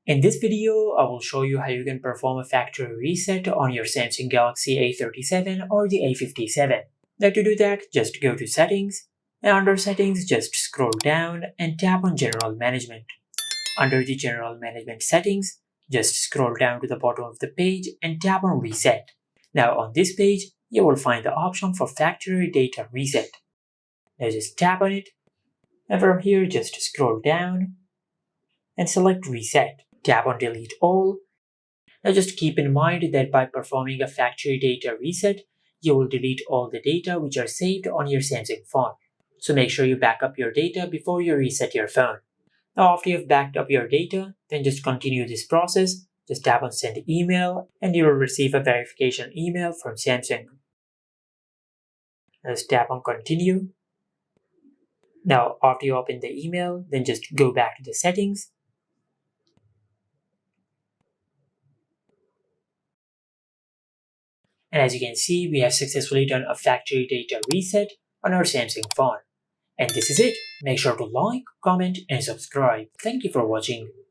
In this video, I will show you how you can perform a factory reset on your Samsung Galaxy A37 or the A57. Now to do that, just go to Settings, and under Settings, just scroll down and tap on General Management. Under the General Management settings, just scroll down to the bottom of the page and tap on Reset. Now on this page, you will find the option for Factory Data Reset. Now just tap on it, and from here just scroll down and select Reset. Tap on Delete All. Now just keep in mind that by performing a factory data reset, you will delete all the data which are saved on your Samsung phone. So make sure you back up your data before you reset your phone. Now after you've backed up your data, then just continue this process. Just tap on Send Email and you will receive a verification email from Samsung. Just tap on Continue. Now after you open the email, then just go back to the settings. And as you can see, we have successfully done a factory data reset on our Samsung phone. And this is it. Make sure to like, comment and subscribe. Thank you for watching.